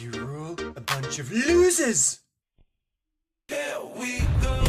You're all a bunch of losers! Here we go!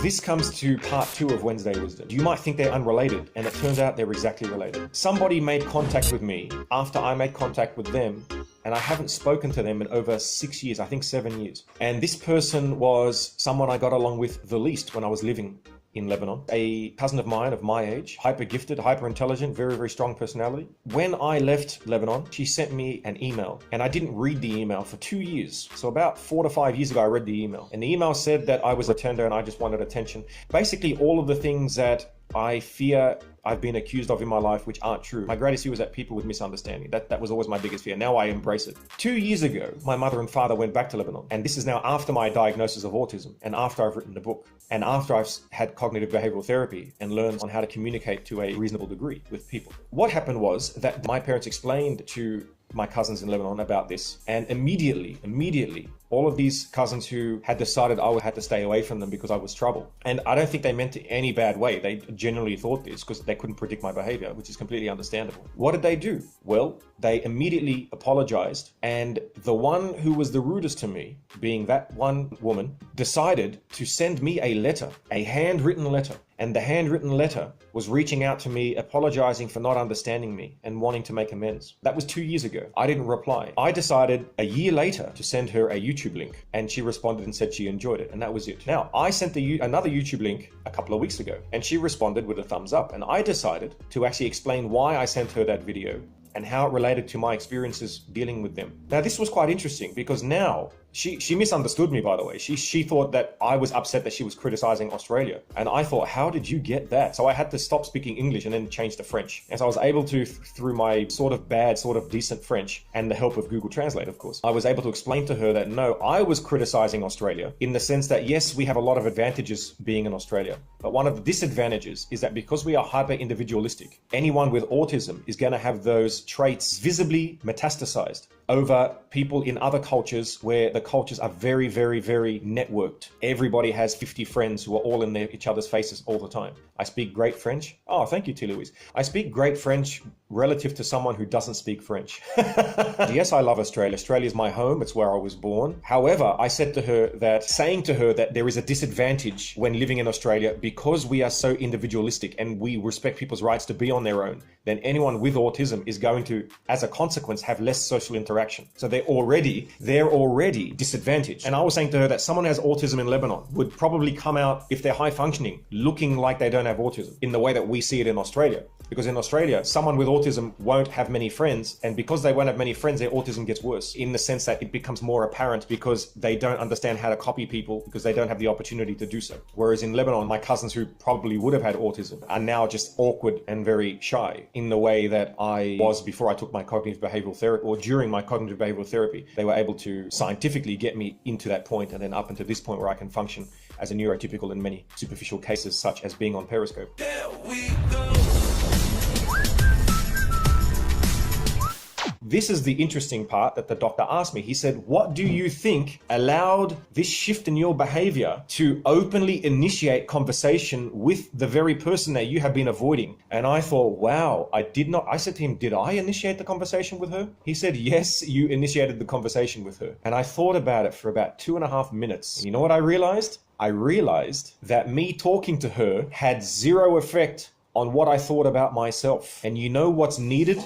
This comes to part 2 of Wednesday Wisdom. You might think they're unrelated, and it turns out they're exactly related. Somebody made contact with me after I made contact with them, and I haven't spoken to them in over 6 years, I think 7 years. And this person was someone I got along with the least when I was living in Lebanon. A cousin of mine of my age, hyper gifted, hyper intelligent, very, very strong personality. When I left Lebanon, she sent me an email, and I didn't read the email for 2 years. So about 4 to 5 years ago, I read the email, and the email said that I was a tender and I just wanted attention. Basically, all of the things that I fear I've been accused of in my life, which aren't true. My greatest fear was that people would misunderstand me. That was always my biggest fear. Now I embrace it. 2 years ago, my mother and father went back to Lebanon. And this is now after my diagnosis of autism, and after I've written the book, and after I've had cognitive behavioral therapy and learned on how to communicate to a reasonable degree with people. What happened was that my parents explained to my cousins in Lebanon about this, and immediately, all of these cousins who had decided I had to stay away from them because I was trouble. And I don't think they meant it any bad way. They genuinely thought this because they couldn't predict my behavior, which is completely understandable. What did they do? Well, they immediately apologized, and the one who was the rudest to me, being that one woman, decided to send me a letter, a handwritten letter. And the handwritten letter was reaching out to me, apologizing for not understanding me and wanting to make amends. That was 2 years ago. I didn't reply. I decided a year later to send her a YouTube link, and she responded and said she enjoyed it, and that was it. Now, I sent another YouTube link a couple of weeks ago, and she responded with a thumbs up, and I decided to actually explain why I sent her that video and how it related to my experiences dealing with them. Now, this was quite interesting because now she misunderstood me, by the way. She thought that I was upset that she was criticizing Australia. And I thought, how did you get that? So I had to stop speaking English and then change to French. And so I was able to, through my sort of bad, sort of decent French and the help of Google Translate, of course, I was able to explain to her that no, I was criticizing Australia in the sense that yes, we have a lot of advantages being in Australia. But one of the disadvantages is that because we are hyper individualistic, anyone with autism is going to have those traits visibly metastasized over people in other cultures where the cultures are very, very, very networked. Everybody has 50 friends who are all in each other's faces all the time. I speak great French. Oh, thank you, T. Louise. I speak great French relative to someone who doesn't speak French. Yes, I love Australia. Australia is my home. It's where I was born. However, I said to her that, saying to her that there is a disadvantage when living in Australia because we are so individualistic and we respect people's rights to be on their own, then anyone with autism is going to, as a consequence, have less social interaction. So they're already disadvantaged. And I was saying to her that someone who has autism in Lebanon would probably come out, if they're high functioning, looking like they don't have autism in the way that we see it in Australia. Because in Australia, someone with autism won't have many friends, and because they won't have many friends, their autism gets worse in the sense that it becomes more apparent because they don't understand how to copy people because they don't have the opportunity to do so. Whereas in Lebanon, my cousins who probably would have had autism are now just awkward and very shy in the way that I was before I took my cognitive behavioral therapy, or during my cognitive behavioral therapy. They were able to scientifically get me into that point and then up into this point where I can function as a neurotypical in many superficial cases, such as being on PERISCOPE. There we go! This is the interesting part that the doctor asked me. He said, what do you think allowed this shift in your behavior to openly initiate conversation with the very person that you have been avoiding? And I thought, wow, I said to him, did I initiate the conversation with her? He said, yes, you initiated the conversation with her. And I thought about it for about 2.5 minutes. And you know what I realized? I realized that me talking to her had zero effect on what I thought about myself. And you know what's needed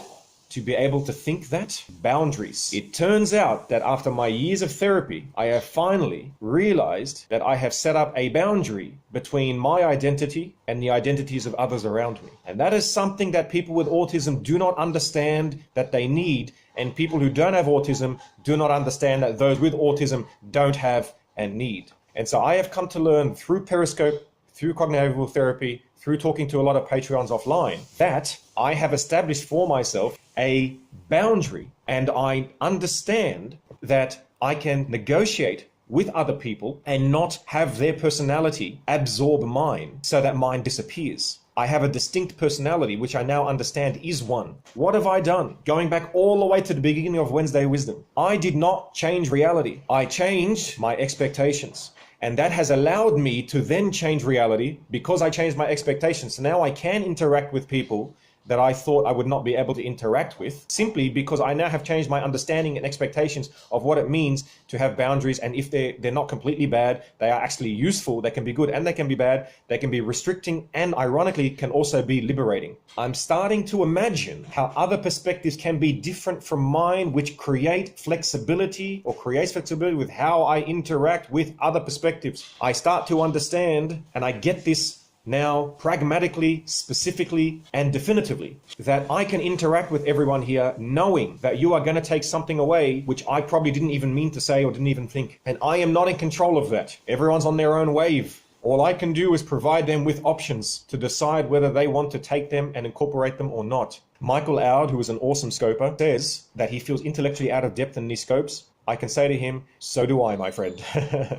to be able to think that? Boundaries. It turns out that after my years of therapy, I have finally realized that I have set up a boundary between my identity and the identities of others around me. And that is something that people with autism do not understand that they need, and people who don't have autism do not understand that those with autism don't have and need. And so I have come to learn through PERISCOPE, through cognitive behavioral therapy, through talking to a lot of Patreons offline, that I have established for myself a boundary, and I understand that I can negotiate with other people and not have their personality absorb mine so that mine disappears. I have a distinct personality, which I now understand is one. What have I done? Going back all the way to the beginning of Wednesday Wisdom, I did not change reality. I changed my expectations. And that has allowed me to then change reality because I changed my expectations. So now I can interact with people that I thought I would not be able to interact with, simply because I now have changed my understanding and expectations of what it means to have boundaries. And if they're not completely bad, they are actually useful. They can be good and they can be bad. They can be restricting and ironically can also be liberating. I'm starting to imagine how other perspectives can be different from mine, which create flexibility or creates flexibility with how I interact with other perspectives. I start to understand, and I get this now pragmatically, specifically, and definitively, that I can interact with everyone here knowing that you are going to take something away which I probably didn't even mean to say or didn't even think. And I am not in control of that. Everyone's on their own wave. All I can do is provide them with options to decide whether they want to take them and incorporate them or not. Michael Aud, who is an awesome scoper, says that he feels intellectually out of depth in these scopes. I can say to him, so do I, my friend.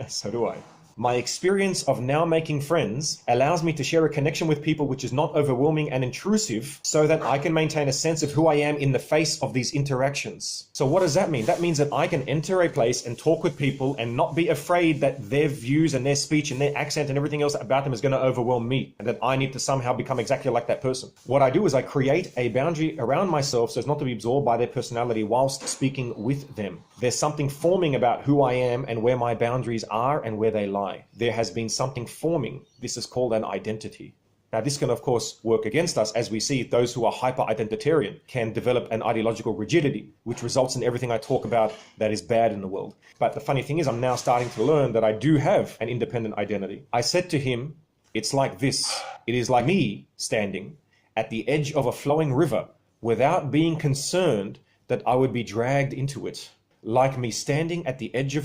So do I. My experience of now making friends allows me to share a connection with people which is not overwhelming and intrusive, so that I can maintain a sense of who I am in the face of these interactions. So what does that mean? That means that I can enter a place and talk with people and not be afraid that their views and their speech and their accent and everything else about them is going to overwhelm me, and that I need to somehow become exactly like that person. What I do is I create a boundary around myself so as not to be absorbed by their personality whilst speaking with them. There's something forming about who I am and where my boundaries are and where they lie. There has been something forming. This is called an identity. Now, this can, of course, work against us, as we see those who are hyper-identitarian can develop an ideological rigidity, which results in everything I talk about that is bad in the world. But the funny thing is, I'm now starting to learn that I do have an independent identity. I said to him, it's like this. It is like me standing at the edge of a flowing river without being concerned that I would be dragged into it. Like me standing at the edge of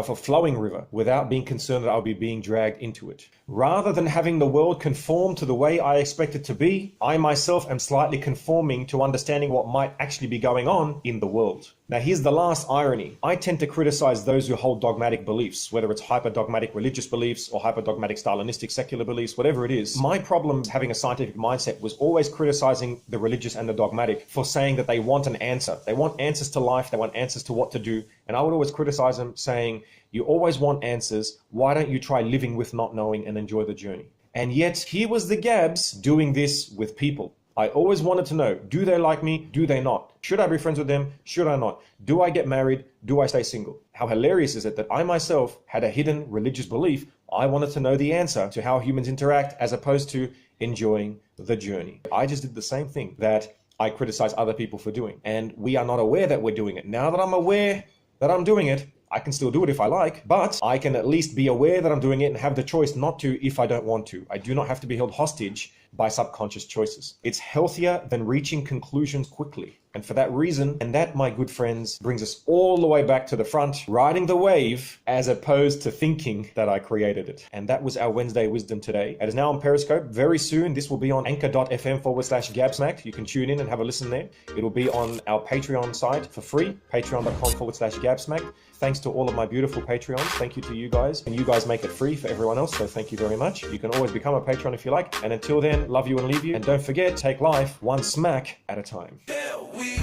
a flowing river, without being concerned that I'll be being dragged into it. Rather than having the world conform to the way I expect it to be, I myself am slightly conforming to understanding what might actually be going on in the world. Now, here's the last irony. I tend to criticize those who hold dogmatic beliefs, whether it's hyper-dogmatic religious beliefs or hyper-dogmatic Stalinistic secular beliefs, whatever it is. My problem having a scientific mindset was always criticizing the religious and the dogmatic for saying that they want an answer. They want answers to life. They want answers to what to do. And I would always criticize them saying, you always want answers. Why don't you try living with not knowing and enjoy the journey? And yet here was the Gabs doing this with people. I always wanted to know, do they like me? Do they not? Should I be friends with them? Should I not? Do I get married? Do I stay single? How hilarious is it that I myself had a hidden religious belief? I wanted to know the answer to how humans interact as opposed to enjoying the journey. I just did the same thing that I criticize other people for doing. And we are not aware that we're doing it. Now that I'm aware that I'm doing it, I can still do it if I like, but I can at least be aware that I'm doing it and have the choice not to if I don't want to. I do not have to be held hostage by subconscious choices. It's healthier than reaching conclusions quickly. And for that reason, and that, my good friends, brings us all the way back to the front, riding the wave, as opposed to thinking that I created it. And that was our Wednesday wisdom today. It is now on Periscope. Very soon, this will be on anchor.fm/Gabsmacked. You can tune in and have a listen there. It'll be on our Patreon site for free, patreon.com/Gabsmacked. Thanks to all of my beautiful Patreons. Thank you to you guys. And you guys make it free for everyone else, so thank you very much. You can always become a Patreon if you like. And until then, love you and leave you. And don't forget, take life one smack at a time. There we